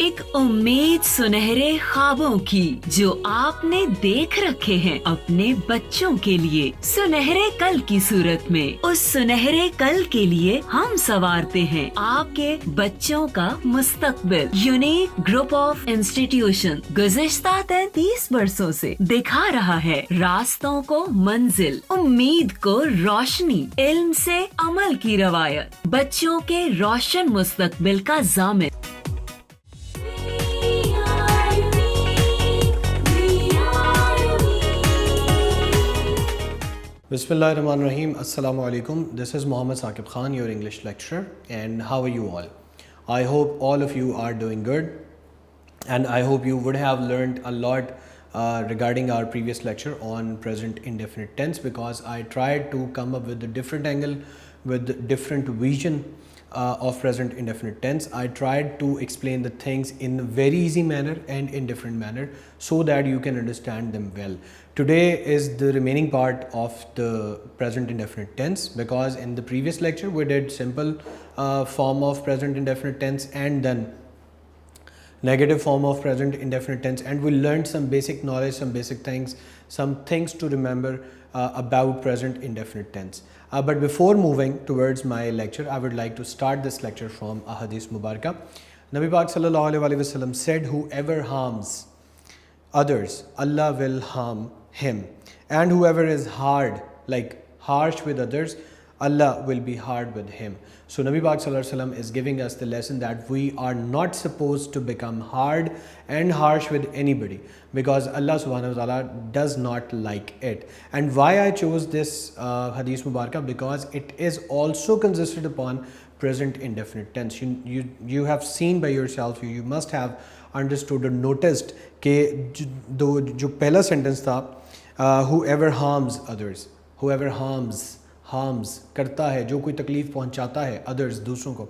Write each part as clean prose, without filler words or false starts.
एक उम्मीद सुनहरे ख्वाबों की जो आपने देख रखे हैं अपने बच्चों के लिए, सुनहरे कल की सूरत में। उस सुनहरे कल के लिए हम संवारते हैं आपके बच्चों का मुस्तकबिल। यूनिक ग्रुप ऑफ इंस्टीट्यूशन गुज़िश्ता 33 वर्षों से दिखा रहा है रास्तों को मंजिल, उम्मीद को रोशनी, इल्म से अमल की रवायत, बच्चों के रोशन मुस्तकबिल का जामिन। Bismillahirrahmanirrahim. Assalamu alaikum. This is Mohammed Saqib Khan, your English lecturer. And how are you all? I hope all of you are doing good. And I hope you would have learned a lot regarding our previous lecture on present indefinite tense, because I tried to come up with a different angle, with different vision of present indefinite tense. I tried to explain the things in a very easy manner and in different manner so that you can understand them well. Today is the remaining part of the present indefinite tense, because in the previous lecture we did simple form of present indefinite tense and then negative form of present indefinite tense, and we learned some basic knowledge, some basic things, some things to remember about present indefinite tense. But before moving towards my lecture, I would like to start this lecture from a hadith mubarakah. Nabi Pak sallallahu alaihi wasallam said, whoever harms others, Allah will harm him, and whoever is hard, like harsh with others, Allah will be hard with him. So Nabi Pak sallallahu alaihi wasallam is giving us the lesson that we are not supposed to become hard and harsh with anybody, because Allah subhanahu wa ta'ala does not like it. And why I chose this hadith mubarakah, because it is also consisted upon present indefinite tense. You have seen by yourself, you must have understood or noticed कि जो पहला sentence था, whoever harms others, whoever harms करता है, जो कोई तकलीफ पहुंचाता है others, दूसरों को,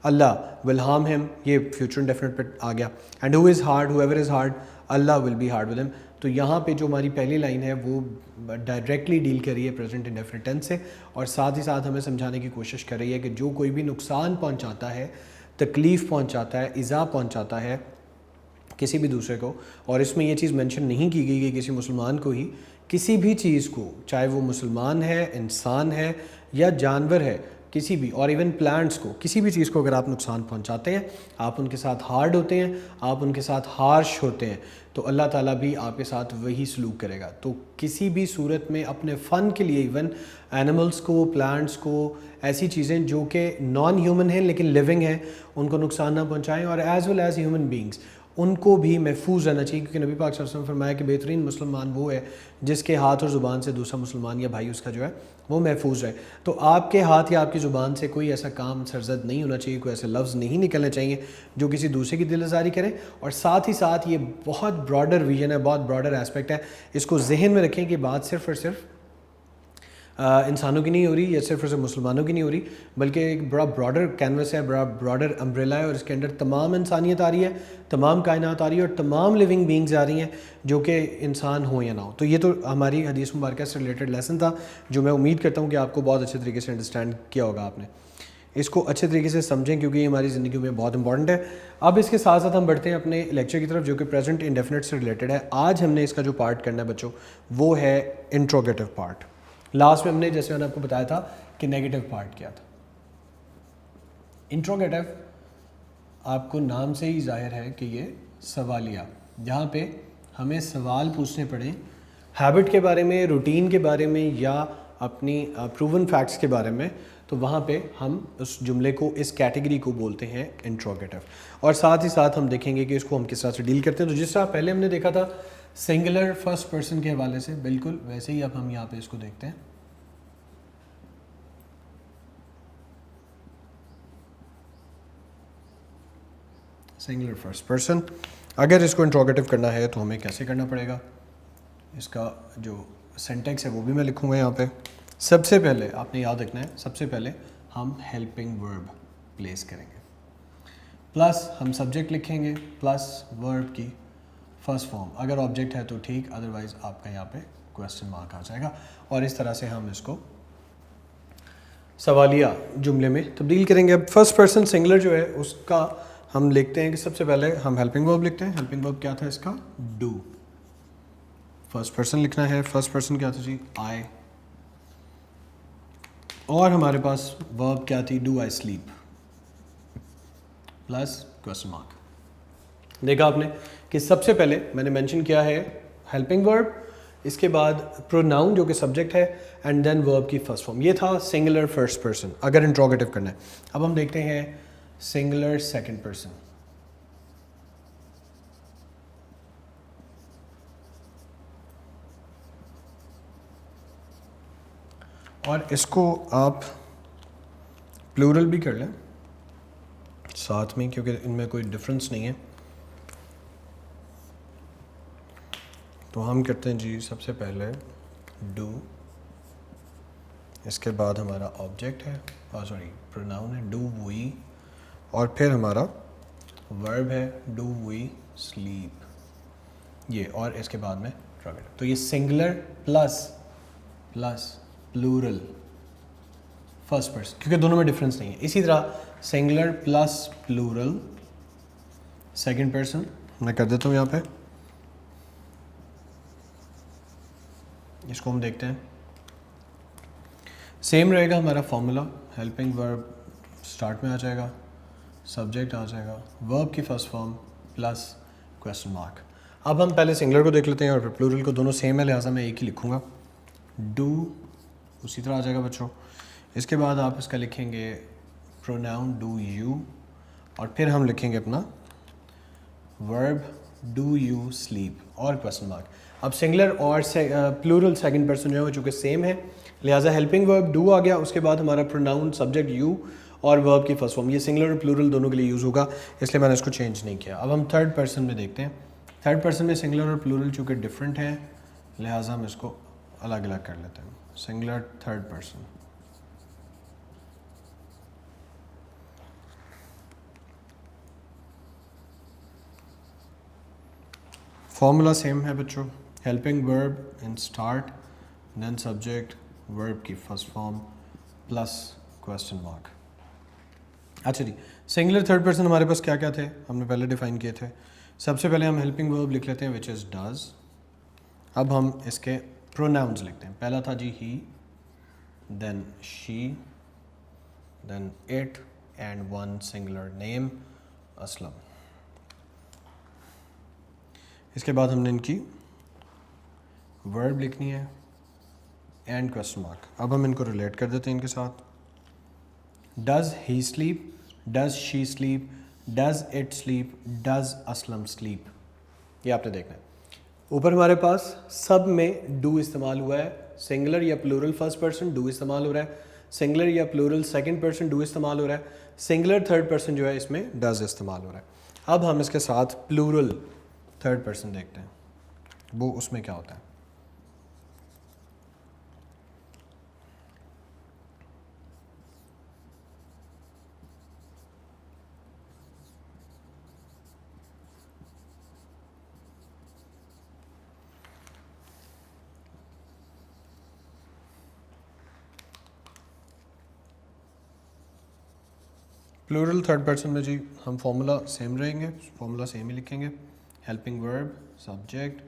Allah will harm him, ये फ्यूचर इंडेफिनिट पे आ गया. And who is hard, whoever is hard, Allah will be hard with him. तो यहाँ पे जो हमारी पहली लाइन है वो डायरेक्टली डील कर रही है प्रेजेंट इंडेफिनिट टेंस से, और साथ ही साथ हमें समझाने की कोशिश कर रही है कि जो कोई भी नुकसान पहुँचाता है, तकलीफ़ पहुँचाता है, इज़ा पहुँचाता है किसी भी दूसरे को, और इसमें ये चीज़ मेंशन नहीं की गई कि किसी मुसलमान को ही, किसी भी चीज़ को, चाहे वो मुसलमान है, इंसान है या जानवर है, किसी भी, और इवन प्लांट्स को, किसी भी चीज़ को अगर आप नुकसान पहुंचाते हैं, आप उनके साथ हार्ड होते हैं, आप उनके साथ हार्श होते हैं, तो अल्लाह ताला भी आपके साथ वही सलूक करेगा. तो किसी भी सूरत में अपने फ़न के लिए इवन एनिमल्स को, प्लांट्स को, ऐसी चीज़ें जो कि नॉन ह्यूमन हैं लेकिन लिविंग हैं, उनको नुकसान ना पहुँचाएँ, और as well as human beings, उनको भी महफूज रहना चाहिए, क्योंकि नबी पाक सल्लल्लाहु अलैहि वसल्लम फरमाया कि बेहतरीन मुसलमान वो है जिसके हाथ और ज़ुबान से दूसरा मुसलमान या भाई उसका जो है वो महफूज रहे. तो आपके हाथ या आपकी ज़ुबान से कोई ऐसा काम सरजद नहीं होना चाहिए, कोई ऐसे लफ्ज़ नहीं निकलने चाहिए जो किसी दूसरे की दिल आज़ारी करें. और साथ ही साथ ये बहुत ब्रॉडर विजन है, बहुत ब्रॉडर एस्पेक्ट है, इसको जहन में रखें कि बात सिर्फ़ और सिर्फ इंसानों की नहीं हो रही या सिर्फ और सिर्फ मुसलमानों की नहीं हो रही, बल्कि एक बड़ा ब्रॉडर कैनवस है, बड़ा ब्रॉडर अम्ब्रेला है, और इसके अंदर तमाम इंसानियत आ रही है, तमाम कायनात आ रही है, और तमाम लिविंग बींग्स आ रही हैं, जो कि इंसान हो या ना हो. तो ये तो हमारी हदीस मुबारका से रिलेटेड लेसन था, जो मैं उम्मीद करता हूँ कि आपको बहुत अच्छे तरीके से अंडरस्टैंड किया होगा आपने. इसको अच्छे तरीके से समझें, क्योंकि ये हमारी ज़िंदगी में बहुत इंपॉर्टेंट है. अब इसके साथ साथ हम बढ़ते हैं अपने लेक्चर की तरफ, जो कि प्रेजेंट इंडेफिनिट से रिलेटेड है. आज हमने इसका जो पार्ट करना है बच्चों, वो है इंट्रोगेटिव पार्ट. लास्ट में हमने, जैसे मैंने आपको बताया था, कि नेगेटिव पार्ट किया था. इंट्रोगेटिव आपको नाम से ही जाहिर है कि ये सवालिया, जहाँ पे हमें सवाल पूछने पड़े हैबिट के बारे में, रूटीन के बारे में, या अपनी प्रूवन फैक्ट्स के बारे में, तो वहाँ पे हम उस जुमले को, इस कैटेगरी को बोलते हैं इंट्रोगेटिव. और साथ ही साथ हम देखेंगे कि इसको हम किस तरह से डील करते हैं. तो जिस तरह पहले हमने देखा था सिंगुलर फर्स्ट पर्सन के हवाले से, बिल्कुल वैसे ही अब हम यहाँ पे इसको देखते हैं. सिंगुलर फर्स्ट पर्सन, अगर इसको इंट्रोगेटिव करना है तो हमें कैसे करना पड़ेगा, इसका जो सेंटेक्स है वो भी मैं लिखूँगा यहाँ पे. सबसे पहले आपने याद रखना है, सबसे पहले हम हेल्पिंग वर्ब प्लेस करेंगे, प्लस हम सब्जेक्ट लिखेंगे, प्लस वर्ब की फर्स्ट फॉर्म. अगर ऑब्जेक्ट है तो ठीक, अदरवाइज़ आपका यहाँ पे क्वेश्चन मार्क आ जाएगा. और इस तरह से हम इसको सवालिया जुमले में तब्दील करेंगे. अब फर्स्ट पर्सन सिंगुलर जो है उसका हम लिखते हैं कि सबसे पहले हम हेल्पिंग वर्ब लिखते हैं। हेल्पिंग वर्ब क्या था इसका? डू। फर्स्ट पर्सन लिखना है। फर्स्ट पर्सन क्या था जी? आई। और हमारे पास वर्ब क्या थी? Do I sleep plus question mark. देखा आपने कि सबसे पहले मैंने मेंशन किया है हेल्पिंग वर्ब, इसके बाद प्रोनाउन जो कि सब्जेक्ट है, एंड देन वर्ब की फर्स्ट फॉर्म। ये था सिंगुलर फर्स्ट पर्सन अगर इंट्रोगेटिव करना है। अब हम देखते हैं सिंगुलर सेकंड पर्सन। और इसको आप प्लूरल भी कर लें साथ में, क्योंकि इनमें कोई डिफरेंस नहीं है। तो हम करते हैं जी सबसे पहले डू, इसके बाद हमारा ऑब्जेक्ट है, सॉरी प्रोनाउन है, डू वी, और फिर हमारा वर्ब है डू वी स्लीप, ये, और इसके बाद में इंट्रोगेटिव। तो ये singular plus plural first person, क्योंकि दोनों में डिफरेंस नहीं है। इसी तरह singular plus plural second person मैं कर देता हूँ यहाँ पे। इसको हम देखते हैं, सेम रहेगा हमारा फॉर्मूला। हेल्पिंग वर्ब स्टार्ट में आ जाएगा, सब्जेक्ट आ जाएगा, वर्ब की first form plus question mark. अब हम पहले सिंगुलर को देख लेते हैं और फिर प्लूरल को। दोनों सेम है, लिहाजा मैं एक ही लिखूँगा। डू उसी तरह आ जाएगा बच्चों। इसके बाद आप इसका लिखेंगे प्रोनाउन डू यू, और फिर हम लिखेंगे अपना वर्ब डू यू स्लीप और क्वेश्चन मार्क। अब सिंगुलर और प्लूरल सेकंड पर्सन जो है चूँकि सेम है, लिहाजा हेल्पिंग वर्ब डू आ गया, उसके बाद हमारा प्रोनाउन सब्जेक्ट यू और वर्ब की फर्स्ट फॉर्म। ये सिंगुलर और प्लूरल दोनों के लिए यूज़ होगा, इसलिए मैंने इसको चेंज नहीं किया। अब हम थर्ड पर्सन में देखते हैं। थर्ड पर्सन में सिंगुलर और प्लूरल चूँकि डिफरेंट है, लिहाजा हम इसको अलग अलग कर लेते हैं। Singular third person, formula same है बच्चों। Helping verb in start, then subject, verb की first form plus question mark. अच्छा जी, सिंगुलर थर्ड पर्सन हमारे पास क्या क्या थे हमने पहले डिफाइन किए थे। सबसे पहले हम हेल्पिंग वर्ब लिख लेते हैं विच इज़ डज। अब हम इसके प्रोनाउंस लिखते हैं। पहला था जी he, then she, then it, and one singular name Aslam. इसके बाद हमने इनकी वर्ब लिखनी है एंड क्वेश्चन मार्क। अब हम इनको रिलेट कर देते हैं इनके साथ। Does he sleep, does she sleep, does it sleep, does Aslam sleep. ये आपने देखना है। ऊपर हमारे पास सब में डू इस्तेमाल हुआ है। सिंगुलर या प्लूरल फर्स्ट पर्सन डू इस्तेमाल हो रहा है, सिंगुलर या प्लूरल सेकंड पर्सन डू इस्तेमाल हो रहा है, सिंगुलर थर्ड पर्सन जो है इसमें डज इस्तेमाल हो रहा है। अब हम इसके साथ प्लूरल थर्ड पर्सन देखते हैं, वो उसमें क्या होता है। प्लूरल थर्ड पर्सन में जी हम फॉर्मूला सेम रहेंगे, फॉर्मूला सेम ही लिखेंगे। हेल्पिंग वर्ब सब्जेक्ट,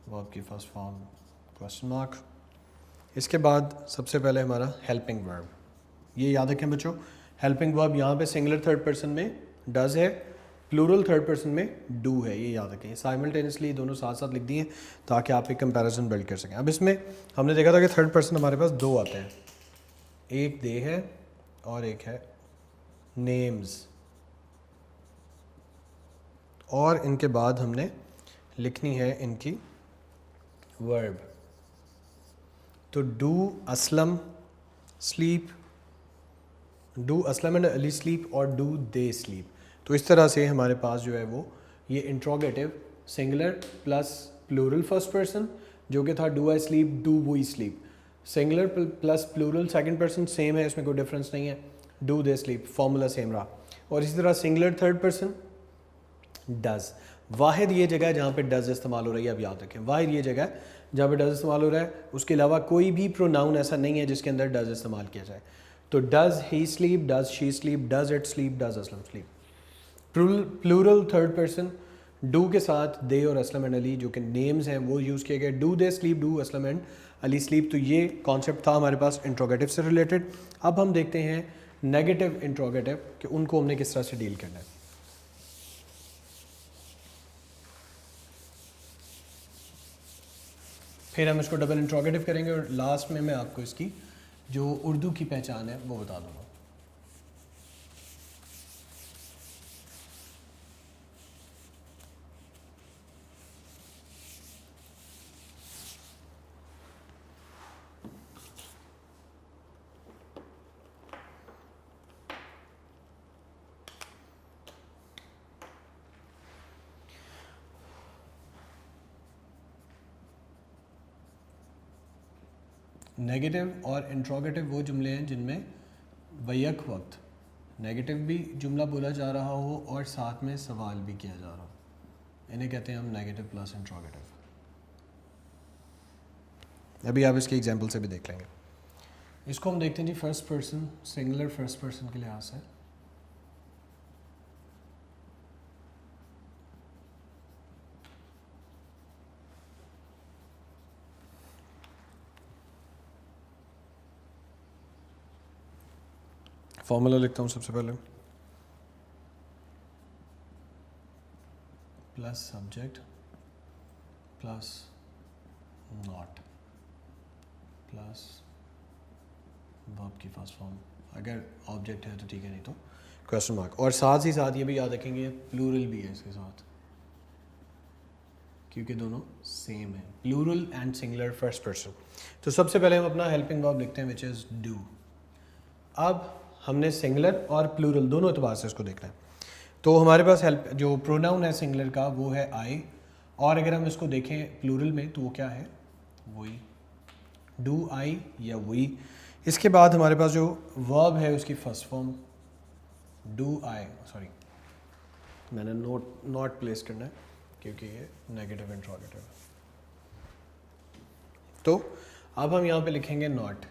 वर्ब की फर्स्ट फॉर्म क्वेश्चन मार्क। इसके बाद सबसे पहले हमारा हेल्पिंग वर्ब, ये याद रखें बच्चों। हेल्पिंग वर्ब यहाँ पे सिंगुलर थर्ड पर्सन में डज है, प्लूरल थर्ड पर्सन में डू है, ये याद रखें। साइमल्टेनियसली दोनों साथ साथ लिख दिए ताकि आप एक कंपैरिजन बिल्ड कर सकें। अब इसमें हमने देखा था कि थर्ड पर्सन हमारे पास दो आते हैं, एक दे है और एक है नेम्स, और इनके बाद हमने लिखनी है इनकी वर्ब। तो do Aslam sleep, do Aslam and Ali sleep, और डू दे स्लीप। तो इस तरह से हमारे पास जो है वो ये interrogative singular plus plural first person जो कि था do I sleep, do we sleep, singular plus plural second person same है, इसमें कोई डिफरेंस नहीं है, do they sleep, formula same रहा। और इसी तरह सिंगुलर थर्ड पर्सन डज। वाहिद ये जगह है जहाँ पे डज इस्तेमाल हो रही है, अब याद रखें वाहिद ये जगह है जहाँ पे डज इस्तेमाल हो रहा है, उसके अलावा कोई भी प्रोनाउन ऐसा नहीं है जिसके अंदर डज इस्तेमाल किया जाए। तो does he sleep, does she sleep, does it sleep, does Aslam sleep. Plural third person do के साथ दे और असलम एंड अली जो कि नेम्स हैं वो यूज़ किए गए। Do they sleep, do Aslam and Ali sleep. तो ये कॉन्सेप्ट था हमारे पास इंट्रोगेटिव से रिलेटेड। अब हम देखते हैं नेगेटिव इंट्रोगेटिव कि उनको हमने किस तरह से डील करना है। फिर हम इसको डबल इंट्रोगेटिव करेंगे और लास्ट में मैं आपको इसकी जो उर्दू की पहचान है वो बता दूंगा। नेगेटिव और इंट्रोगेटिव वो जुमले हैं जिनमें बैक वक्त नेगेटिव भी जुमला बोला जा रहा हो और साथ में सवाल भी किया जा रहा हो, इन्हें कहते हैं हम नेगेटिव प्लस इंट्रोगेटिव। अभी आप इसके एग्जांपल से भी देख लेंगे। इसको हम देखते हैं जी first person, singular first person के लिहाज से। फॉर्मूला लिखता हूँ सबसे पहले, plus subject plus not plus verb की फर्स्ट फॉर्म, अगर ऑब्जेक्ट है तो ठीक है, नहीं तो क्वेश्चन मार्क। और साथ ही साथ ये भी याद रखेंगे प्लूरल भी है इसके साथ, क्योंकि दोनों सेम है, plural and singular first person. तो सबसे पहले हम अपना हेल्पिंग वर्ब लिखते हैं विच इज़ डू। अब हमने सिंगुलर और प्लूरल दोनों एतबार से इसको देखना है। तो हमारे पास हेल्प जो प्रोनाउन है सिंगुलर का वो है आई, और अगर हम इसको देखें प्लूरल में तो वो क्या है, वही डू आई या वही। इसके बाद हमारे पास जो वर्ब है उसकी first form do I, sorry मैंने नॉट प्लेस करना है क्योंकि ये नेगेटिव इंट्रोगेटिव। तो अब हम यहाँ पे लिखेंगे नॉट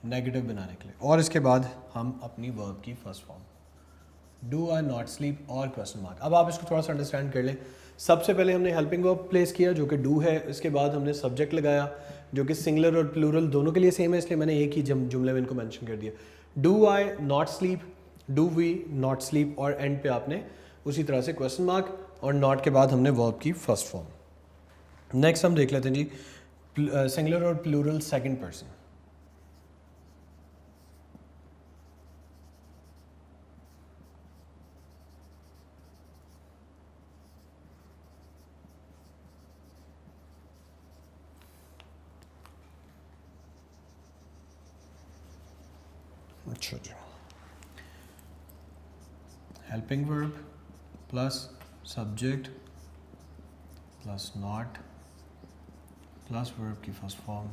नेगेटिव बनाने के लिए, और इसके बाद हम अपनी वर्ब की first form do I not sleep और क्वेश्चन मार्क। अब आप इसको थोड़ा सा अंडरस्टैंड कर लें। सबसे पहले हमने हेल्पिंग वर्ब प्लेस किया जो कि डू है, इसके बाद हमने सब्जेक्ट लगाया जो कि सिंगुलर और प्लूरल दोनों के लिए सेम है, इसलिए मैंने एक ही जुमले में इनको मेंशन कर दिया। Do I not sleep, do we not sleep, और एंड पे आपने उसी तरह से क्वेश्चन मार्क, और नॉट के बाद हमने वर्ब की फर्स्ट फॉर्म। नेक्स्ट हम देख लेते हैं जी सिंगुलर और प्लूरल सेकंड पर्सन। अच्छा जी, helping verb plus subject plus not plus verb की first form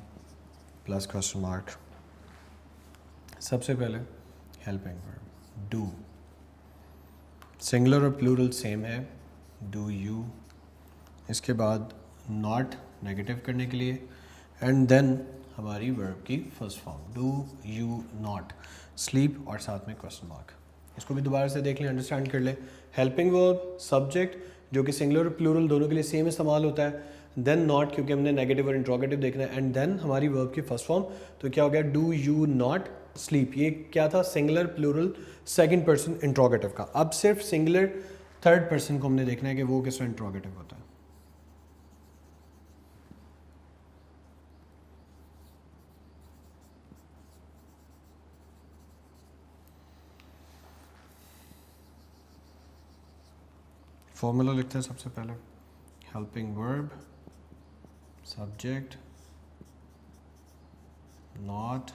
plus question mark. सबसे पहले हेल्पिंग वर्ब डू, सिंगुलर और प्लूरल सेम है, डू यू। इसके बाद नॉट नेगेटिव करने के लिए, एंड देन हमारी वर्ब की first form do you not sleep, और साथ में क्वेश्चन मार्क। इसको भी दोबारा से देख लें, अंडरस्टैंड कर लें। हेल्पिंग वर्ब सब्जेक्ट जो कि सिंगुलर और प्लूरल दोनों के लिए सेम इस्तेमाल होता है, देन नॉट क्योंकि हमने नेगेटिव और इंट्रोगेटिव देखना है, एंड देन हमारी वर्ब की फर्स्ट फॉर्म। तो क्या हो गया, डू यू नॉट स्लीप। ये क्या था, singular plural second person interrogative का। अब सिर्फ सिंगुलर थर्ड पर्सन को हमने देखना है कि वो किस तरह इंट्रोगेटिव होता है। फॉर्मूला लिखते हैं सबसे पहले, helping verb subject not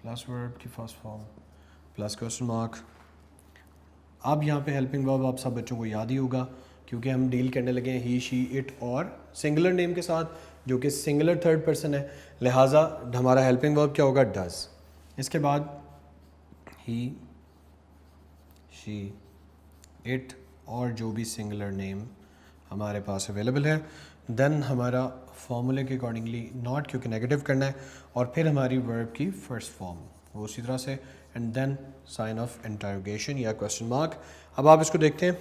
plus verb की first form plus question mark. अब यहाँ पे हेल्पिंग वर्ब आप सब बच्चों को याद ही होगा क्योंकि हम डील करने लगे हैं ही शी इट और सिंगुलर नेम के साथ जो कि सिंगुलर थर्ड पर्सन है, लिहाजा हमारा हेल्पिंग वर्ब क्या होगा, डज। इसके बाद ही शी इट और जो भी सिंगुलर नेम हमारे पास अवेलेबल है, देन हमारा फॉर्मूले के अकॉर्डिंगली नॉट क्योंकि नेगेटिव करना है, और फिर हमारी वर्ब की फर्स्ट फॉर्म वो उसी तरह से end then sign of interrogation या क्वेश्चन मार्क। अब आप इसको देखते हैं,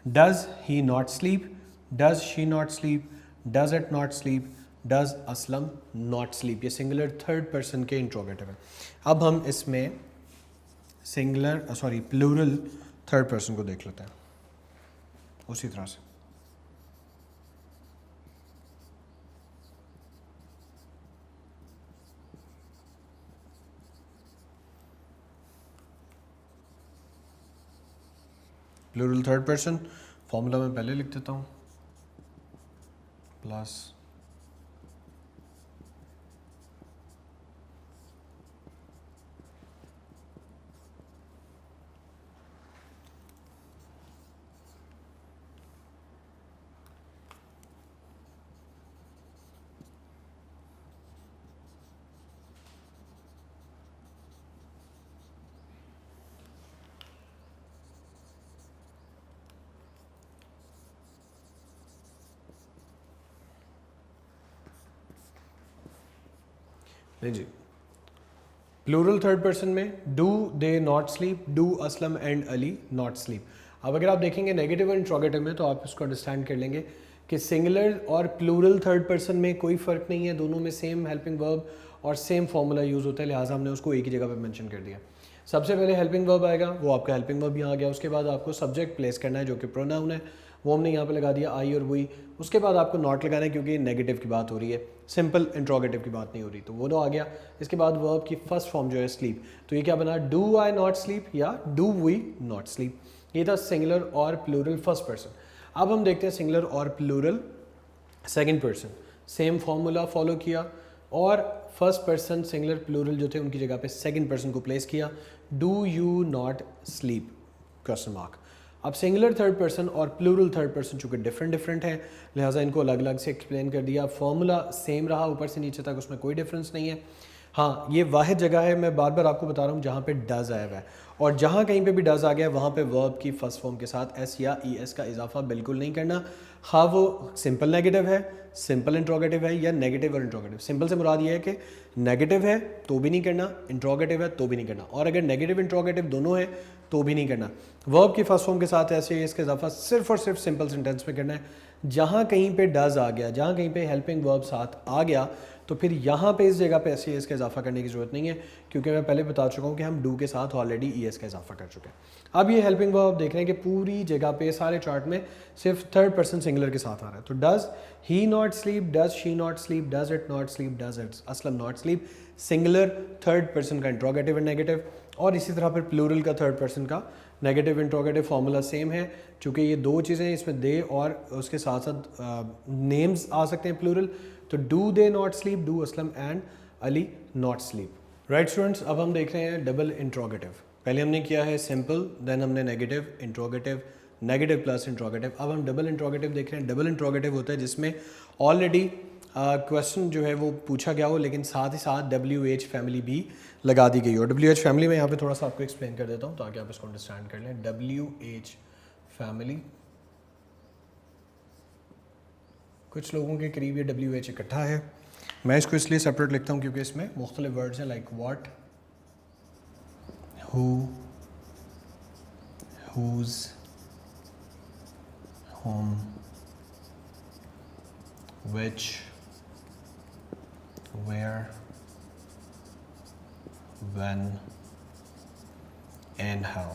does he not sleep, does she not sleep, does it not sleep, does Aslam not sleep. ये सिंगुलर थर्ड पर्सन के इंट्रोगेटिव है। अब हम इसमें प्लूरल थर्ड पर्सन को देख लेते हैं उसी तरह से। प्लूरल थर्ड पर्सन फॉर्मूला मैं पहले लिख देता हूँ, प्लस नहीं जी, प्लूरल थर्ड पर्सन में do they not sleep, do Aslam and Ali not sleep. अब अगर आप देखेंगे नेगेटिव और इंट्रोगेटिव में तो आप इसको अंडरस्टैंड कर लेंगे कि सिंगुलर और प्लूरल थर्ड पर्सन में कोई फ़र्क नहीं है, दोनों में सेम हेल्पिंग वर्ब और सेम फॉर्मूला यूज़ होता है, लिहाजा हमने उसको एक ही जगह पे मेंशन कर दिया। सबसे पहले हेल्पिंग वर्ब आएगा, वो आपका हेल्पिंग वर्ब यहाँ आ गया। उसके बाद आपको सब्जेक्ट प्लेस करना है जो कि प्रोनाउन है, वो हमने यहाँ पे लगा दिया आई और वी। उसके बाद आपको नॉट लगाना है क्योंकि नेगेटिव की बात हो रही है, सिंपल इंट्रोगेटिव की बात नहीं हो रही, तो वो तो आ गया। इसके बाद वर्ब की फर्स्ट फॉर्म जो है स्लीप, तो ये क्या बना, डू आई नॉट स्लीप या डू वी नॉट स्लीप। ये था सिंगुलर और प्लूरल फर्स्ट पर्सन। अब हम देखते हैं सिंगुलर और plural second person. Same formula follow किया और फर्स्ट पर्सन सिंगुलर प्लूरल जो थे उनकी जगह पे सेकंड पर्सन को प्लेस किया, do you not sleep question mark. अब सिंगुलर थर्ड पर्सन और प्लूरल थर्ड पर्सन चूँकि डिफरेंट हैं, लिहाजा इनको अलग अलग से एक्सप्लेन कर दिया। फॉर्मूला सेम रहा ऊपर से नीचे तक, उसमें कोई डिफरेंस नहीं है। हाँ, ये वाहिद जगह है, मैं बार बार आपको बता रहा हूँ, जहाँ पे डज आया हुआ है, और जहाँ कहीं पे भी डज आ गया वहाँ पे वर्ब की फर्स्ट फॉर्म के साथ एस या ई एस का इजाफा बिल्कुल नहीं करना। हाँ, वो सिंपल नेगेटिव है, सिंपल इंट्रोगेटिव है, या नेगेटिव और इंट्रोगेटिव। सिंपल से मुराद ये है कि नेगेटिव है तो भी नहीं करना, इंट्रोगेटिव है तो भी नहीं करना, और अगर नेगेटिव इंट्रोगेटिव दोनों है तो भी नहीं करना। वर्ब की फर्स्ट फॉर्म के साथ ऐसे इसका इजाफा सिर्फ और सिर्फ सिंपल सेंटेंस में करना है। जहाँ कहीं पे डज आ गया, जहाँ कहीं पे हेल्पिंग वर्ब साथ आ गया, तो फिर यहाँ पे इस जगह पे एस ई एस का इजाफा करने की ज़रूरत नहीं है, क्योंकि मैं पहले बता चुका हूँ कि हम डू के साथ ऑलरेडी ई एस का इजाफा कर चुके हैं। अब ये हेल्पिंग वर्ब देख रहे हैं कि पूरी जगह पे सारे चार्ट में सिर्फ थर्ड पर्सन सिंगुलर के साथ आ रहा है। तो does he not sleep, does she not sleep, does it not sleep, does it Aslam not sleep, singular third person का इंट्रोगेटिव एंड नेगेटिव। और इसी तरह फिर प्लूरल का थर्ड पर्सन का नेगेटिव इंट्रोगेटिव फॉर्मूला सेम है, चूँकि ये दो चीज़ें इसमें दे और उसके साथ साथ नेम्स आ सकते हैं प्लूरल। तो do they not sleep, do Aslam and Ali not sleep. Right students, अब हम देख रहे हैं डबल इंट्रोगेटिव। पहले हमने किया है सिंपल, देन हमने negative, interrogative, negative plus interrogative. अब हम डबल इंट्रोगेटिव देख रहे हैं। डबल इंट्रोगेटिव होता है जिसमें ऑलरेडी क्वेश्चन जो है वो पूछा गया हो, लेकिन साथ ही साथ WH फैमिली भी लगा दी गई हो। WH फैमिली में यहाँ पे थोड़ा सा आपको एक्सप्लेन कर देता हूँ ताकि आप इसको अंडरस्टैंड कर लें। WH फैमिली, कुछ लोगों के करीब ये WH इकट्ठा है, मैं इसको इसलिए सेपरेट लिखता हूँ क्योंकि इसमें मुख्तलिफ वर्ड्स हैं, like what, who, whose, whom, which, where, when and how।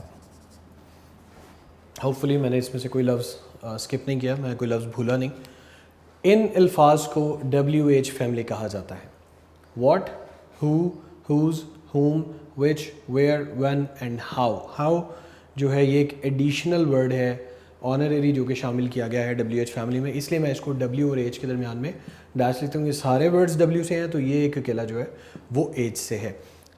Hopefully मैंने इसमें से कोई लफ्ज़ स्किप नहीं किया, मैं कोई लफ्ज़ भूला नहीं। इन अल्फाज को WH फैमिली कहा जाता है। What, who, whose, whom, which, where, when and how। How जो है ये एक एडिशनल वर्ड है, ऑनररी, जो कि शामिल किया गया है WH फैमिली में, इसलिए मैं इसको W और H के दरमियान में डैश लिखता हूँ। ये सारे वर्ड्स W से हैं तो ये एक अकेला जो है वो H से है।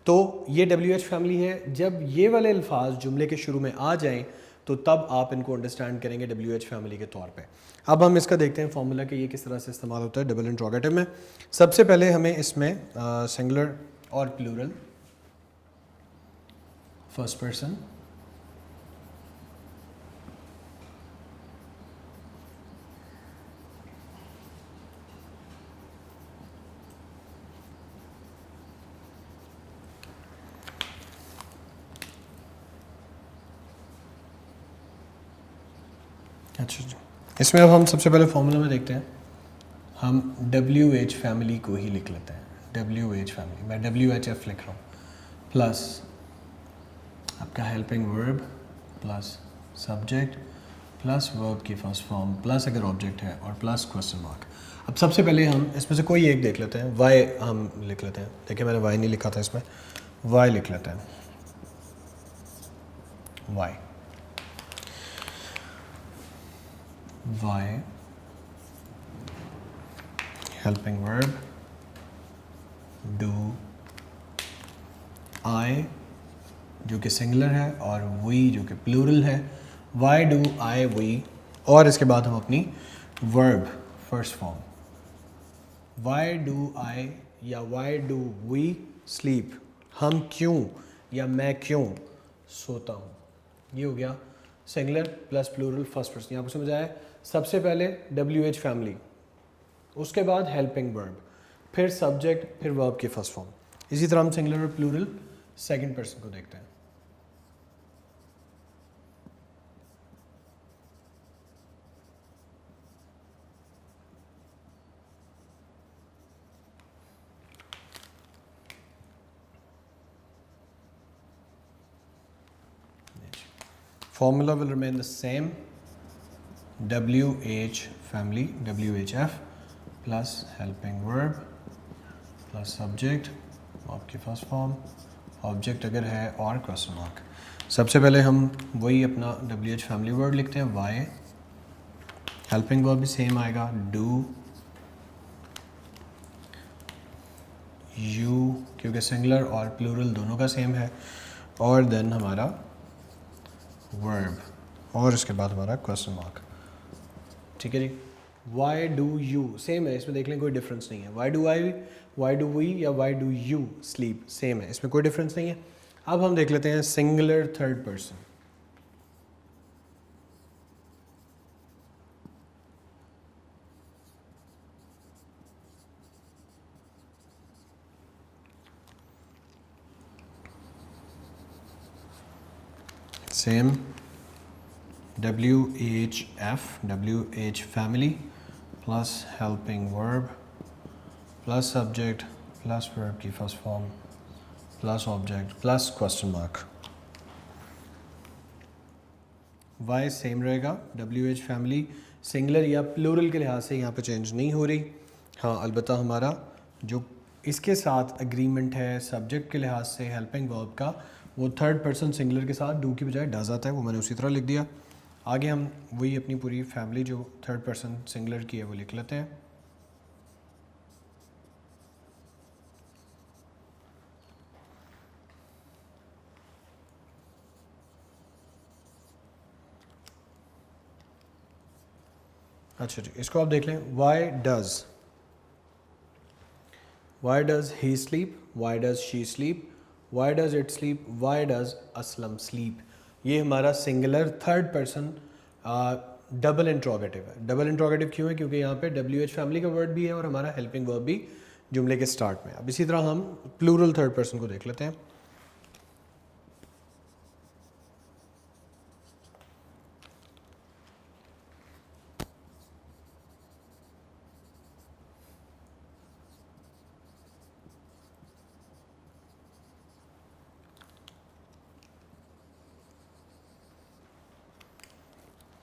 तो ये WH फैमिली है। जब ये वाले अल्फाज जुमले के शुरू में आ जाएं तो तब आप इनको अंडरस्टैंड करेंगे WH फैमिली के तौर पे। अब हम इसका देखते हैं फॉर्मूला कि ये किस तरह से इस्तेमाल होता है डबल इंट्रोगेटिव में। सबसे पहले हमें इसमें सिंगुलर और प्लूरल फर्स्ट पर्सन, अच्छा जी, इसमें अब हम सबसे पहले फॉर्मूला में देखते हैं। हम WH फैमिली को ही लिख लेते हैं। WH फैमिली, मैं WHF लिख रहा हूँ, प्लस आपका helping verb plus subject plus verb की फर्स्ट फॉर्म प्लस अगर ऑब्जेक्ट है और प्लस क्वेश्चन मार्क। अब सबसे पहले हम इसमें से कोई एक देख लेते हैं। वाई हम लिख लेते हैं। देखिए मैंने वाई नहीं लिखा था, इसमें वाई लिख लेते हैं। Why why helping verb do I जो कि सिंगुलर है और वी जो कि प्लूरल है। वाई डू आई वी, और इसके बाद हम अपनी verb first form, Y do आई या वाई डू वी स्लीप, हम क्यों या मैं क्यों सोता हूँ। ये हो गया singular plus plural first person. यहाँ पर समझ आया। सबसे पहले WH फैमिली, उसके बाद हेल्पिंग वर्ब, फिर सब्जेक्ट, फिर वर्ब की फर्स्ट फॉर्म। इसी तरह हम सिंगुलर और प्लूरल सेकंड पर्सन को देखते हैं। Formula will remain the same. WH family, WHF plus helping verb plus subject, आपकी फर्स्ट फॉर्म, ऑब्जेक्ट अगर है और क्वेश्चन मार्क। सबसे पहले हम वही अपना WH फैमिली वर्ड लिखते हैं, वाई। हेल्पिंग वर्ब भी सेम आएगा, डू, यू क्योंकि सिंगुलर और प्लूरल दोनों का सेम है, और देन हमारा वर्ब, और इसके बाद हमारा क्वेश्चन मार्क। ठीक है जी। वाई डू यू सेम है, इसमें देख लें कोई डिफरेंस नहीं है। Why do I, why do we या why do you sleep same है, इसमें कोई डिफरेंस नहीं है। अब हम देख लेते हैं singular third person. Same WHF, WH family plus helping verb plus subject plus verb की first form plus object plus question mark। Y same रहेगा। WH फैमिली सिंगुलर या प्लूरल के लिहाज से यहाँ पे चेंज नहीं हो रही। हाँ अलबत्ता हमारा जो इसके साथ एग्रीमेंट है सब्जेक्ट के लिहाज से हेल्पिंग वर्ब का, वो थर्ड पर्सन सिंगुलर के साथ डू की बजाय डज आता है, वो मैंने उसी तरह लिख दिया। आगे हम वही अपनी पूरी फैमिली जो थर्ड पर्सन सिंगुलर की है वो लिख लेते हैं। अच्छा जी, इसको आप देख लें। Y does he sleep, why does she sleep, why does it sleep, why does Aslam sleep. ये हमारा singular third person double interrogative है। डबल इंट्रोगेटिव क्यों है? क्योंकि यहाँ पे WH फैमिली का वर्ड भी है और हमारा हेल्पिंग वर्ब भी जुमले के स्टार्ट में। अब इसी तरह हम प्लूरल थर्ड पर्सन को देख लेते हैं।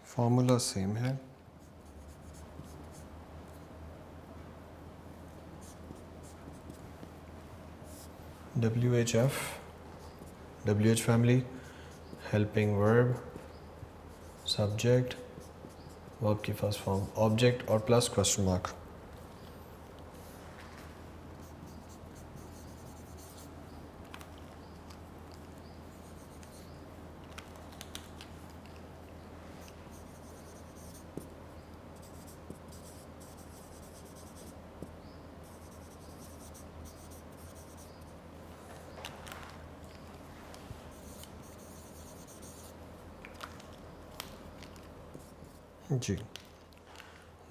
फॉर्मूला सेम है। WHF, WH family, helping verb, subject, verb की फर्स्ट फॉर्म, ऑब्जेक्ट और प्लस क्वेश्चन मार्क। जी,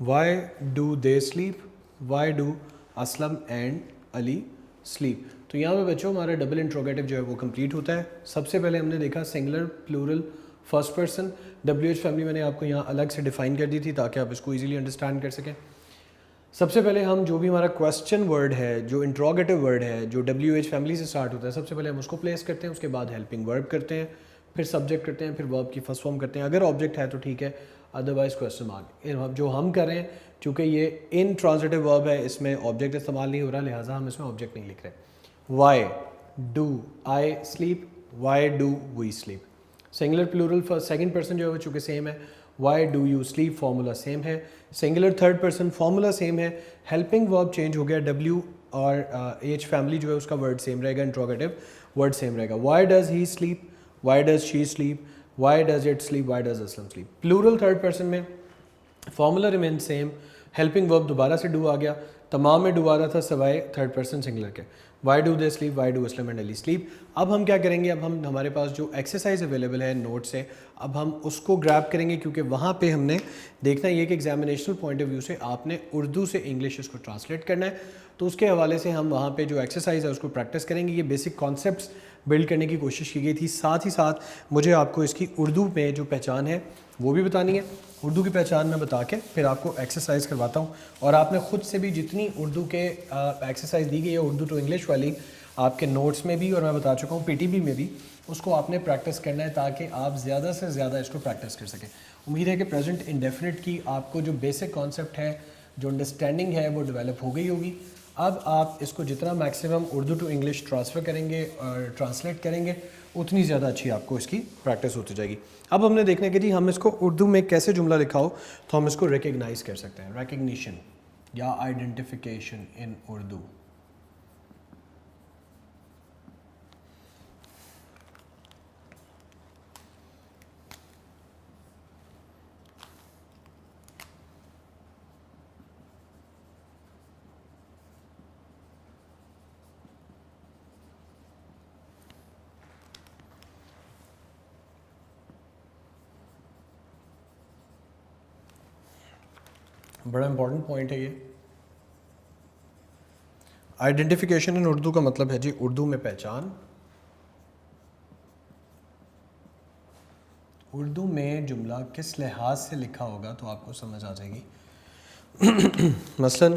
why do they sleep, why do Aslam and Ali sleep. तो यहाँ पे बच्चों हमारा डबल इंट्रोगेटिव जो है वो कंप्लीट होता है। सबसे पहले हमने देखा singular plural first person. WH family मैंने आपको यहाँ अलग से डिफाइन कर दी थी ताकि आप इसको ईजिली अंडरस्टैंड कर सकें। सबसे पहले हम जो भी हमारा क्वेश्चन वर्ड है, जो इंट्रोगेटिव वर्ड है, जो WH फैमिली से स्टार्ट होता है, सबसे पहले हम उसको प्लेस करते हैं, उसके बाद हेल्पिंग वर्ब करते हैं, फिर सब्जेक्ट करते हैं, फिर वर्ब की फर्स्ट फॉर्म करते हैं। अगर ऑब्जेक्ट है तो ठीक है, अदरवाइज क्वेश्चन मार्क। जो हम कर रहे हैं, चूँकि ये इन ट्रांजिटिव वर्ब है, इसमें ऑब्जेक्ट इस्तेमाल नहीं हो रहा, लिहाजा हम इसमें ऑब्जेक्ट नहीं लिख रहे। Why do I sleep, why do we sleep. Singular plural first second person जो है चूँकि सेम है, why do you sleep formula same है। Singular third person formula same है। हेल्पिंग वर्ब चेंज हो गया, W और H फैमिली जो है उसका वर्ड सेम रहेगा, इंट्रोगेटिव वर्ड सेम रहेगा। Why does he sleep, why does she sleep, why does it sleep, why does Aslam sleep. Plural third person में formula remain same, helping verb दोबारा से do आ गया, तमाम में डू आ रहा था सवाए थर्ड पर्सन सिंगुलर के। Y do they sleep, why do Aslam and Ali sleep. अब हम क्या करेंगे, अब हम हमारे पास जो एक्सरसाइज अवेलेबल है नोट से, अब हम उसको ग्रैब करेंगे, क्योंकि वहाँ पे हमने देखना ये कि एग्जामिनेशनल पॉइंट ऑफ व्यू से आपने उर्दू से इंग्लिश इसको ट्रांसलेट करना है, तो उसके हवाले से हम वहाँ पे जो एक्सरसाइज है उसको प्रैक्टिस करेंगे। ये बेसिक कॉन्सेप्ट्स बिल्ड करने की कोशिश की गई थी, साथ ही साथ मुझे आपको इसकी उर्दू में जो पहचान है वो भी बतानी है। उर्दू की पहचान में बता के फिर आपको एक्सरसाइज करवाता हूँ, और आपने ख़ुद से भी जितनी उर्दू के एक्सरसाइज दी गई है उर्दू टू इंग्लिश वाली, आपके नोट्स में भी और मैं बता चुका हूँ PTB में भी, उसको आपने प्रैक्टिस करना है ताकि आप ज़्यादा से ज़्यादा इसको प्रैक्टिस कर सकें। उम्मीद है कि प्रेजेंट इंडेफिनिट की आपको जो बेसिक कॉन्सेप्ट है, जो अंडरस्टैंडिंग है, वो डेवलप हो गई होगी। अब आप इसको जितना maximum Urdu to English transfer करेंगे और ट्रांसलेट करेंगे, उतनी ज़्यादा अच्छी आपको इसकी प्रैक्टिस होती जाएगी। अब हमने देखना कि जी हम इसको उर्दू में कैसे जुमला लिखा हो तो हम इसको रिकग्नाइज़ कर सकते हैं। रिकग्निशन या आइडेंटिफिकेशन इन उर्दू। बड़ा इंपॉर्टेंट पॉइंट है ये। आइडेंटिफिकेशन इन उर्दू का मतलब है जी उर्दू में पहचान। उर्दू में जुमला किस लिहाज से लिखा होगा तो आपको समझ आ जाएगी। मसलन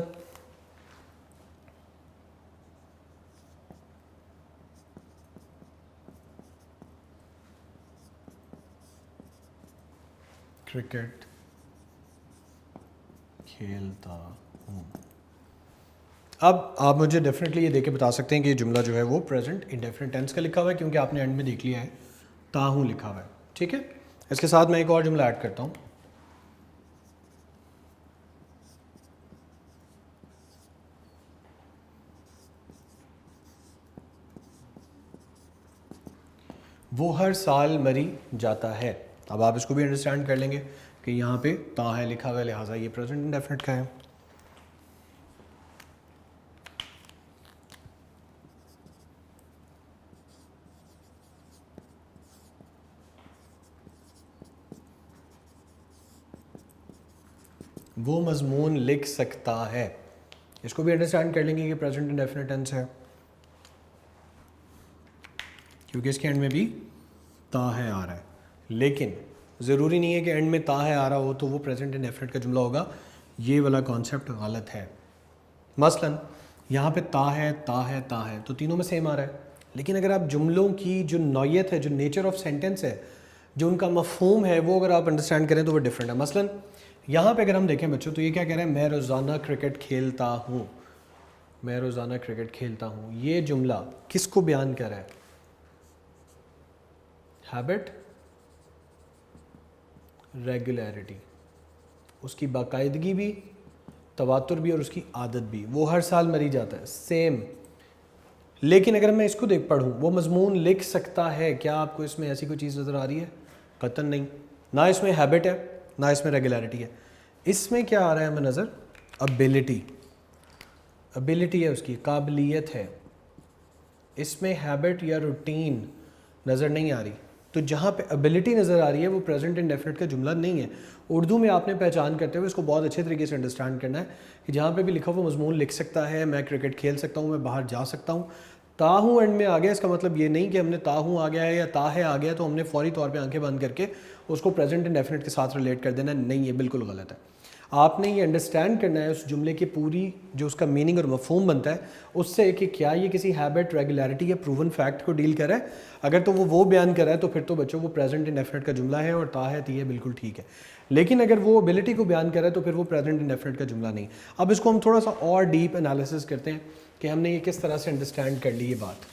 क्रिकेट खेलता हूँ। अब आप मुझे डेफिनेटली ये देख के बता सकते हैं कि ये जुमला जो है वो प्रेजेंट इंडेफिनिट टेंस का लिखा हुआ है, क्योंकि आपने एंड में देख लिया है ताहूँ लिखा हुआ है। ठीक है, इसके साथ मैं एक और जुमला ऐड करता हूँ। वो हर साल मरी जाता है। अब आप इसको भी अंडरस्टैंड कर लेंगे कि यहाँ पे ता है लिखा हुआ है, लिहाजा ये प्रेजेंट इंडेफिनिट का है। वो मजमून लिख सकता है, इसको भी अंडरस्टैंड कर लेंगे कि प्रेजेंट इंडेफिनिट टेंस है, क्योंकि इसके एंड में भी ता है आ रहा है। लेकिन ज़रूरी नहीं है कि एंड में ता है आ रहा हो तो वो प्रेजेंट इंडेफिनिट का जुमला होगा, ये वाला कॉन्सेप्ट गलत है। मसलन यहाँ पे ता है, ता है, ता है, तो तीनों में सेम आ रहा है। लेकिन अगर आप जुमलों की जो नौयत है, जो नेचर ऑफ सेंटेंस है, जो उनका मफहूम है, वो अगर आप अंडरस्टैंड करें तो वो डिफरेंट है। मसलन यहाँ पे अगर हम देखें बच्चों, तो ये क्या कह रहे हैं, मैं रोज़ाना क्रिकेट खेलता हूँ, मैं रोज़ाना क्रिकेट खेलता हूँ। ये जुमला किसको बयान कर रहा है? हैबिट, रेगुलरिटी, उसकी बाकायदगी भी, तवातुर भी और उसकी आदत भी। वो हर साल मरी जाता है, सेम। लेकिन अगर मैं इसको देख पढ़ूँ, वो मजमून लिख सकता है, क्या आपको इसमें ऐसी कोई चीज़ नज़र आ रही है? कतन नहीं। ना इसमें हैबिट है, ना इसमें रेगुलरिटी है। इसमें क्या आ रहा है हमें नज़र? एबिलिटी, एबिलिटी है, उसकी काबिलियत है। इसमें हैबिट या रूटीन नज़र नहीं आ रही। तो जहाँ पे एबिलिटी नज़र आ रही है वो प्रेजेंट इंडेफिनिट का जुमला नहीं है। उर्दू में आपने पहचान करते हुए इसको बहुत अच्छे तरीके से अंडरस्टैंड करना है कि जहाँ पे भी लिखा हुआ मजमून लिख सकता है, मैं क्रिकेट खेल सकता हूँ, मैं बाहर जा सकता हूँ, ता हूँ एंड में आ गया, इसका मतलब ये नहीं कि हमने ता हूँ आ गया है या ता है आ गया तो हमने फौरी तौर पे आंखें बंद करके उसको प्रेजेंट इंडेफिनिट के साथ रिलेट कर देना। नहीं, ये बिल्कुल गलत है। आपने ये अंडरस्टैंड करना है उस जुमले की पूरी जो उसका मीनिंग और मफहूम बनता है उससे कि क्या ये किसी हैबिट, रेगुलरिटी या प्रूवन फैक्ट को डील कर रहा है। अगर तो वो बयान कर रहा है तो फिर तो बच्चों वो प्रेजेंट इंडेफिनिट का जुमला है और ता है ती है बिल्कुल ठीक है। लेकिन अगर वो एबिलिटी को बयान कर रहा है तो फिर वो प्रेजेंट इंडेफिनिट का जुमला नहीं। अब इसको हम थोड़ा सा और डीप एनालिसिस करते हैं कि हमने ये किस तरह से अंडरस्टैंड कर ली ये बात।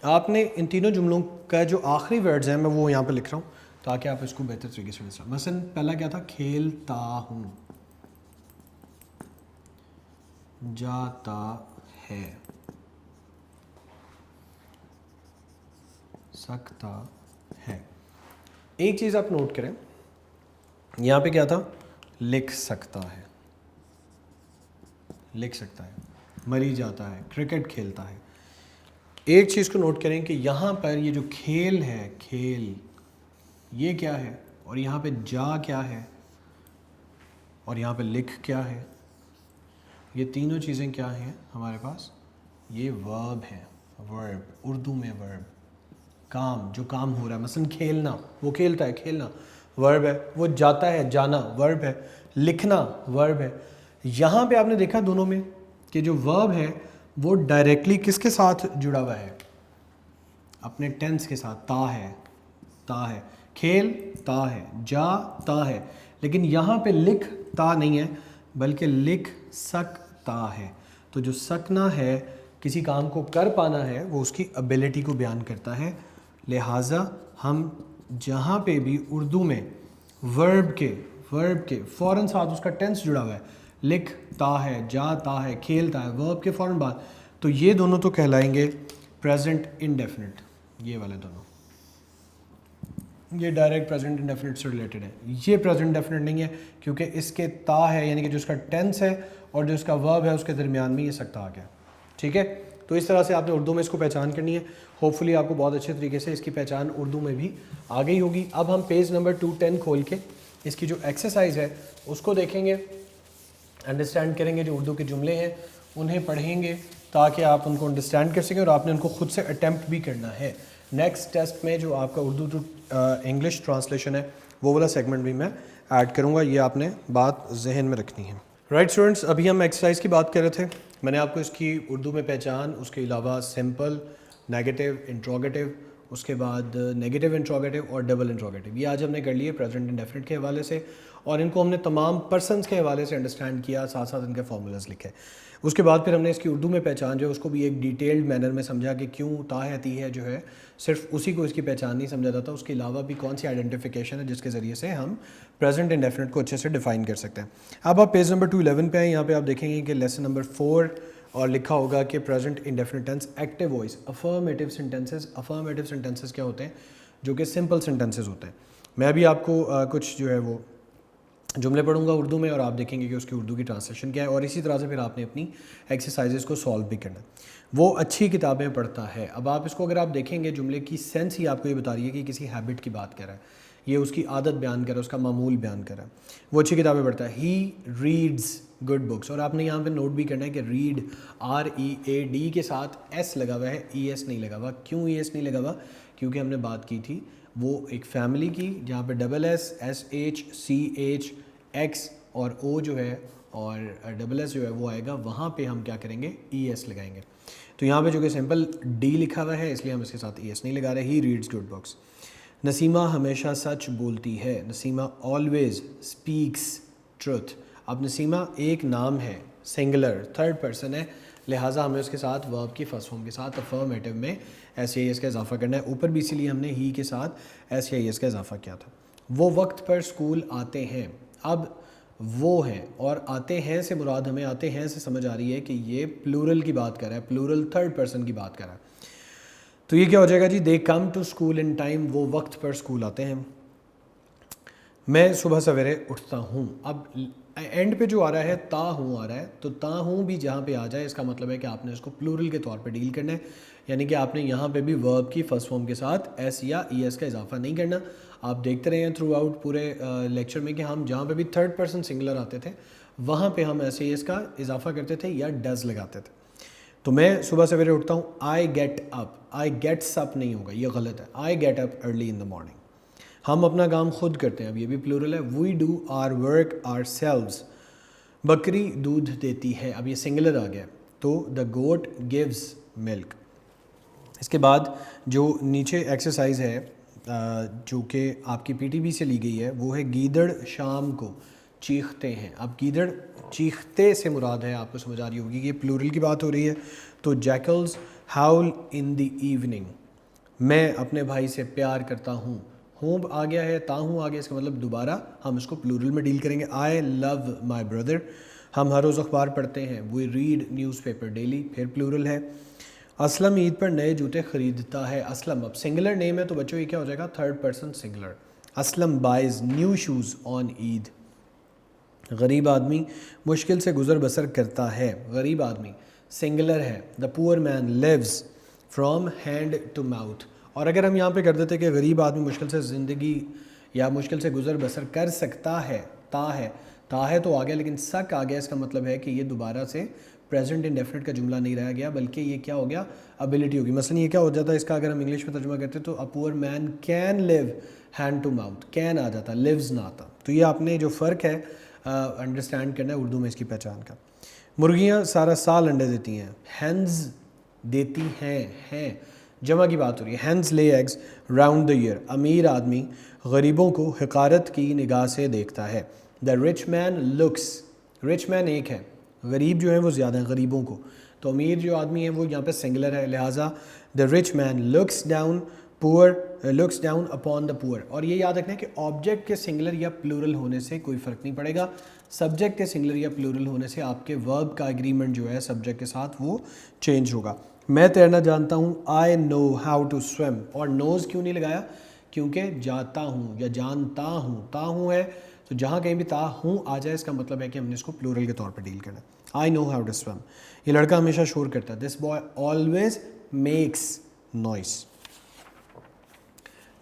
आपने इन तीनों जुमलों का जो आखिरी वर्ड्स हैं मैं वो यहाँ पे लिख रहा हूँ ताकि आप इसको बेहतर तरीके से समझ। मसलन पहला क्या था, खेलता हूँ, जाता है, सकता है। एक चीज़ आप नोट करें, यहाँ पे क्या था, लिख सकता है, लिख सकता है, मरी जाता है, क्रिकेट खेलता है। एक चीज़ को नोट करें कि यहाँ पर ये जो खेल है, खेल ये क्या है, और यहाँ पे जा क्या है, और यहाँ पे लिख क्या है। ये तीनों चीज़ें क्या हैं हमारे पास, ये वर्ब है, वर्ब, उर्दू में वर्ब, काम, जो काम हो रहा है। मसलन खेलना, वो खेलता है, खेलना वर्ब है, वो जाता है, जाना वर्ब है, लिखना वर्ब है। यहाँ पे आपने देखा दोनों में कि जो वर्ब है वो डायरेक्टली किसके साथ जुड़ा हुआ है, अपने टेंस के साथ, ता है, ता है, खेल ता है, जा ता है। लेकिन यहाँ पे लिख ता नहीं है बल्कि लिख सकता है। तो जो सकना है, किसी काम को कर पाना है, वो उसकी एबिलिटी को बयान करता है। लिहाजा हम जहाँ पे भी उर्दू में वर्ब के फ़ौरन साथ उसका टेंस जुड़ा हुआ है, लिखता है, जाता है, खेलता है, वर्ब के फ़ौरन बाद, तो ये दोनों तो कहलाएंगे प्रेजेंट इंडेफिनिट। ये वाले दोनों, ये डायरेक्ट प्रेजेंट इंडेफिनिट से रिलेटेड है। ये प्रेजेंट इंडेफिनिट नहीं है क्योंकि इसके ता है, यानी कि जो इसका टेंस है और जो इसका वर्ब है उसके दरमियान में ये सकता आ गया। ठीक है, तो इस तरह से आपने उर्दू में इसको पहचान करनी है। होपफुली आपको बहुत अच्छे तरीके से इसकी पहचान उर्दू में भी आ गई होगी। अब हम पेज नंबर 210 खोल के इसकी जो एक्सरसाइज है उसको देखेंगे, अंडरस्टैंड करेंगे, जो उर्दू के जुमले हैं उन्हें पढ़ेंगे ताकि आप उनको अंडरस्टैंड कर सकें, और आपने उनको खुद से अटैम्प्ट भी करना है। नेक्स्ट टेस्ट में जो आपका उर्दू टू इंग्लिश ट्रांसलेशन है वो वाला सेगमेंट भी मैं ऐड करूँगा, ये आपने बात जहन में रखनी है। राइट स्टूडेंट्स, अभी हम एक्सरसाइज की बात कर रहे थे। मैंने आपको इसकी उर्दू में पहचान, उसके अलावा सिंपल, नेगेटिव, इंट्रोगेटिव, उसके बाद नेगेटिव इंट्रोगेटिव और डबल इंट्रोगेटिव, ये आज हमने कर लिए प्रेजेंट इंडेफिनिट के हवाले से, और इनको हमने तमाम पर्सनस के हवाले से अंडरस्टैंड किया, साथ साथ इनके फार्मूलाज लिखे। उसके बाद फिर हमने इसकी उर्दू में पहचान जो है उसको भी एक डिटेल्ड मैनर में समझा कि क्यों ता है ती है जो है सिर्फ उसी को इसकी पहचान नहीं समझा जाता, उसके अलावा भी कौन सी आइडेंटिफिकेशन है जिसके ज़रिए से हम प्रेजेंट इंडेफिनिट को अच्छे से डिफाइन कर सकते हैं। अब आप पेज नंबर 211 पे हैं, यहाँ पे आप देखेंगे कि लेसन नंबर 4 और लिखा होगा कि present indefinite tense active voice affirmative sentences. Affirmative sentences क्या होते हैं, जो कि सिंपल सेंटेंसेस होते हैं। मैं अभी आपको कुछ जो है वो जुमले पढ़ूंगा उर्दू में और आप देखेंगे कि उसकी उर्दू की ट्रांसलेशन क्या है, और इसी तरह से फिर आपने अपनी एक्सरसाइजेस को सॉल्व भी करना है। वो अच्छी किताबें पढ़ता है। अब आप इसको अगर आप देखेंगे, जुमले की सेंस ही आपको ये बता रही है कि किसी हैबिट की बात कर रहा है, ये उसकी आदत बयान कर रहा है, उसका मामूल बयान कर रहा है, वो अच्छी किताबें पढ़ता है। ही रीड्स गुड बुक्स, और आपने यहाँ पे नोट भी करना है कि रीड READ के साथ S लगा हुआ है, ES नहीं लगा हुआ। क्यों ES नहीं लगा हुआ? क्योंकि हमने बात की थी वो एक फैमिली की जहाँ पे SS, SH, CH, X और O जो है और SS जो है वो आएगा, वहाँ पे हम क्या करेंगे, ES लगाएंगे। तो यहाँ पे जो कि सिंपल D लिखा हुआ है इसलिए हम इसके साथ ES नहीं लगा रहे। He reads good books. Nasima हमेशा सच बोलती है। Nasima always speaks truth. अब नसीमा एक नाम है, सिंगुलर, थर्ड पर्सन है, लिहाजा हमें उसके साथ वर्ब की फर्स्ट फॉर्म के साथ अफर्मेटिव में SES का इजाफा करना है। ऊपर भी इसीलिए हमने ही के साथ SES का इजाफा किया था। वो वक्त पर स्कूल आते हैं। अब वो हैं और आते हैं से मुराद हमें आते हैं से समझ आ रही है कि ये प्लूरल की बात कर रहा है, प्लूरल थर्ड पर्सन की बात कर रहा है। तो ये क्या हो जाएगा जी, they come to school in time. वो वक्त पर स्कूल आते हैं। मैं सुबह सवेरे उठता हूँ। अब एंड पे जो आ रहा है ता हूँ आ रहा है, तो ता हूँ भी जहाँ पे आ जाए इसका मतलब है कि आपने इसको प्लूरल के तौर पे डील करना है, यानी कि आपने यहाँ पे भी वर्ब की फर्स्ट फॉर्म के साथ S या ES का इजाफा नहीं करना। आप देखते रहे हैं थ्रू आउट पूरे लेक्चर में कि हम जहाँ पे भी थर्ड पर्सन सिंगुलर आते थे वहाँ पे हम ऐसे इसका इजाफा करते थे या डज लगाते थे। तो मैं सुबह सवेरे उठता हूँ, I get up, I gets up नहीं होगा, ये गलत है, I get up early in the morning. हम अपना काम खुद करते हैं, अब ये भी प्लूरल है। We do our work ourselves, बकरी दूध देती है, अब ये सिंगुलर आ गया, तो द गोट गिव्स मिल्क। इसके बाद जो नीचे एक्सरसाइज है जो कि आपकी पीटीबी से ली गई है, वो है गीदड़ शाम को चीखते हैं। अब गीदड़ चीखते से मुराद है, आपको समझ आ रही होगी कि ये प्लूरल की बात हो रही है। तो jackals howl in the evening, मैं अपने भाई से प्यार करता हूँ, हूँ आ गया है, ताहूँ आ गया, इसका मतलब दोबारा हम इसको प्लूरल में डील करेंगे। आई लव माई ब्रदर, हम हर रोज़ अखबार पढ़ते हैं। वी रीड न्यूज़पेपर डेली, फिर प्लूरल है। असलम ईद पर नए जूते ख़रीदता है। असलम अब सिंगुलर नेम है तो बच्चों ये क्या हो जाएगा, third person singular. Aslam buys new shoes on Eid. गरीब आदमी मुश्किल से गुज़र बसर करता है, गरीब आदमी सिंगुलर है। The poor man lives from hand to mouth. और अगर हम यहाँ पे कर देते कि गरीब आदमी मुश्किल से ज़िंदगी या मुश्किल से गुज़र बसर कर सकता है, ता है तो आ गया, लेकिन सक आ गया, इसका मतलब है कि ये दोबारा से प्रेजेंट इंडेफिनिट का जुमला नहीं रह गया, बल्कि ये क्या हो गया, एबिलिटी होगी। मसलन ये क्या हो जाता है इसका, अगर हम इंग्लिश में तर्जुमा करते तो a poor man can live hand to mouth, can आ जाता, लिव्स ना आता। तो ये आपने जो फ़र्क है अंडरस्टैंड करना है उर्दू में इसकी पहचान का। मुर्गियाँ सारा साल अंडे देती हैं, हैंस देती हैं जमा की बात हो रही है। Hence lay eggs round the year. अमीर आदमी गरीबों को हिकारत की निगाह से देखता है। The rich man looks, rich man एक है, गरीब जो है वो ज़्यादा हैं गरीबों को, तो अमीर जो आदमी है वो यहाँ पे सिंगुलर है, लिहाजा the rich man looks down poor, looks down upon the poor. और ये याद रखना है कि ऑब्जेक्ट के सिंगुलर या प्लूरल होने से कोई फ़र्क नहीं पड़ेगा, सब्जेक्ट के सिंगुलर या प्लूरल होने से आपके वर्ब का एग्रीमेंट जो है सब्जेक्ट के साथ वो चेंज होगा। मैं तैरना जानता हूँ, I know how to swim. और नोज़ क्यों नहीं लगाया, क्योंकि जाता हूँ या जानता हूँ, ता हूँ है, तो जहाँ कहीं भी ता हूँ आ जाए इसका मतलब है कि हमने इसको प्लूरल के तौर पर डील करना है। I know how to swim. ये लड़का हमेशा शोर करता है, this boy always makes noise.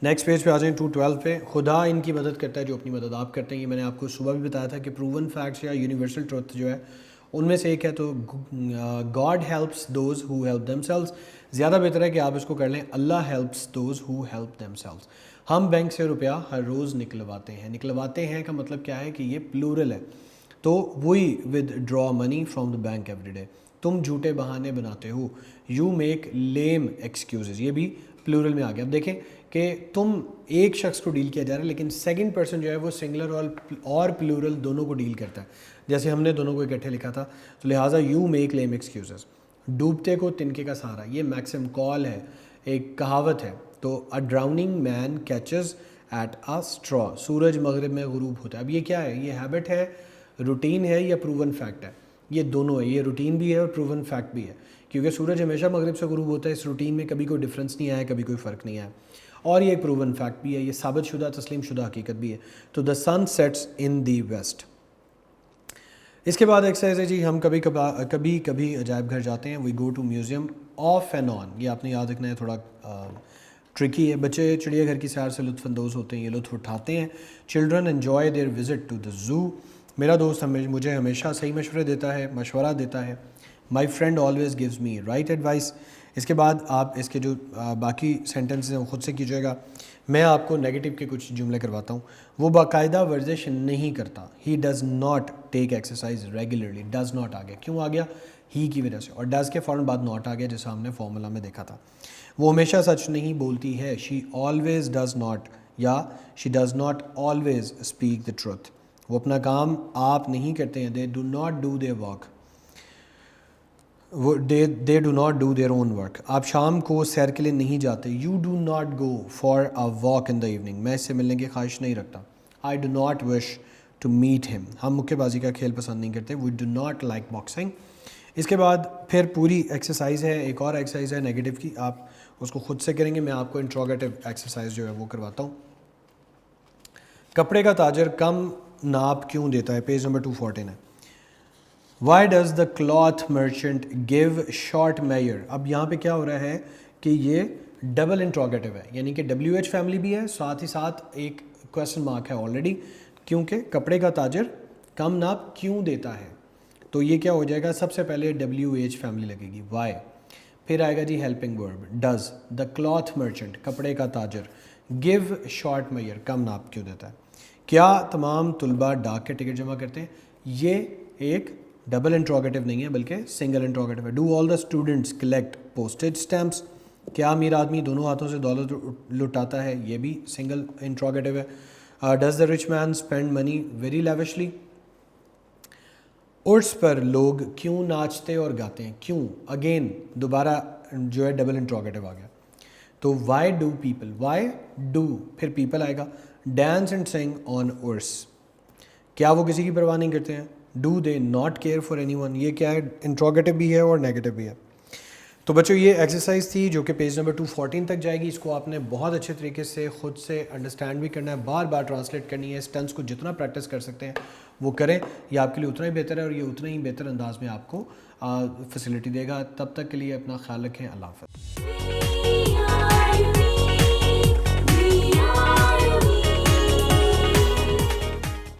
Next page पे आ जाएं 212 पे। खुदा इनकी मदद करता है जो अपनी मदद आप करते हैं। ये मैंने आपको सुबह भी बताया था कि प्रूवन फैक्ट्स या यूनिवर्सल ट्रुथ जो है उनमें से एक है, तो God helps those who help themselves. ज़्यादा बेहतर है कि आप इसको कर लें, Allah helps those who help themselves. हम बैंक से रुपया हर रोज़ निकलवाते हैं। निकलवाते हैं का मतलब क्या है कि ये प्लूरल है, तो we withdraw money from the bank every day. तुम झूठे बहाने बनाते हो, यू मेक लेम एक्सक्यूजेज, ये भी प्लूरल में आ गया। अब देखें कि तुम एक शख्स को डील किया जा रहा है, लेकिन सेकंड पर्सन जो है वो सिंगुलर और प्लूरल दोनों को डील करता है, जैसे हमने दोनों को इकट्ठे लिखा था, तो लिहाजा यू मेक लेम एक्सक्यूजेज। डूबते को तिनके का सहारा, ये मैक्सिम कॉल है, एक कहावत है। तो a drowning man catches at a straw, सूरज मगरिब में गुरूब होता है। अब ये क्या है, ये हैबिट है, रूटीन है या प्रूवन फैक्ट है? ये दोनों है, ये रूटीन भी है और प्रूवन फैक्ट भी है, क्योंकि सूरज हमेशा मगरिब से गुरूब होता है। इस रूटीन में कभी कोई डिफरेंस नहीं आया, कभी कोई फ़र्क नहीं आया, और ये एक प्रूवन फैक्ट भी है, ये साबित शुदा तस्लीम शुदा हकीकत भी है। तो the sun sets in the west. इसके बाद एक्सरसाइज है जी, हम कभी कभी अजायब घर जाते हैं, we go to museum off and on. ये आपने याद रखना है, थोड़ा ट्रिकी है। बच्चे चिड़ियाघर की सैर से लुत्फ़अंदोज़ होते हैं, ये लुत्फ़ उठाते हैं। Children enjoy their visit to the zoo. मेरा दोस्त मुझे हमेशा सही मशवरा देता है। My friend always gives me right advice. इसके बाद आप इसके जो बाकी सेंटेंसेस हैं वो ख़ुद से कीजिएगा। मैं आपको नेगेटिव के कुछ जुमले करवाता हूँ। वो बाकायदा वर्जिश नहीं करता, he does not take exercise regularly. Does not आ गया, क्यों आ गया, ही की वजह से, और डज़ के फ़ौरन बाद नॉट आ गया, जैसा हमने फॉर्मूला में देखा था। वो हमेशा सच नहीं बोलती है, शी ऑलवेज़ डज़ नॉट, या she does not always speak the truth. वो अपना काम आप नहीं करते हैं, they do not do their work, वो they do not do their own work. आप शाम को सैर के लिए नहीं जाते, you do not go for a walk in the evening. मैं इससे मिलने की ख्वाहिश नहीं रखता, I do not wish to meet him. हम मुक्केबाजी का खेल पसंद नहीं करते, we do not like boxing. इसके बाद फिर पूरी एक्सरसाइज है, एक और एक्सरसाइज है नेगेटिव की, आप उसको खुद से करेंगे। मैं आपको इंट्रोगेटिव एक्सरसाइज जो है वो करवाता हूँ। कपड़े का ताजर कम नाप क्यों देता है, पेज नंबर 214 है। Why does the cloth merchant give short mayor. अब यहाँ पे क्या हो रहा है कि ये डबल इंट्रोगेटिव है, यानी कि WH फैमिली भी है, साथ ही साथ एक क्वेश्चन मार्क है ऑलरेडी, क्योंकि कपड़े का ताजर कम नाप क्यों देता है, तो ये क्या हो जाएगा, सबसे पहले WH फैमिली लगेगी, वाई, फिर आएगा जी helping verb does, the cloth merchant कपड़े का ताजर, गिव शॉर्ट मैयर कम नाप क्यों देता है, क्या तमाम तुलबा डाक के टिकट जमा करते हैं, ये एक डबल इंट्रोगेटिव नहीं है बल्कि सिंगल इंट्रोगेटिव है। Do all the students collect postage stamps, क्या अमीर आदमी दोनों हाथों से दौलत लुटाता है, ये भी सिंगल इंट्रोगेटिव है। Does the rich man spend money very lavishly, उर्स पर लोग क्यों नाचते और गाते हैं, क्यों, अगेन दोबारा जो है डबल इंट्रोगेटिव आ गया। तो why do people, why do, फिर पीपल आएगा, डांस एंड सिंग ऑन उर्स, क्या वो किसी की परवाह नहीं करते हैं, do they not care for anyone, ये क्या है, इंट्रोगेटिव भी है और नेगेटिव भी है। तो बच्चों ये एक्सरसाइज थी जो कि पेज नंबर 214 तक जाएगी। इसको आपने बहुत अच्छे तरीके से खुद से अंडरस्टैंड भी करना है, बार बार ट्रांसलेट करनी है। इस टेंस को जितना प्रैक्टिस कर सकते हैं वो करें, ये आपके लिए उतना ही बेहतर है और ये उतना ही बेहतर अंदाज में आपको फैसिलिटी देगा। तब तक के लिए अपना ख्याल रखें, अल्लाह हाफ़िज़।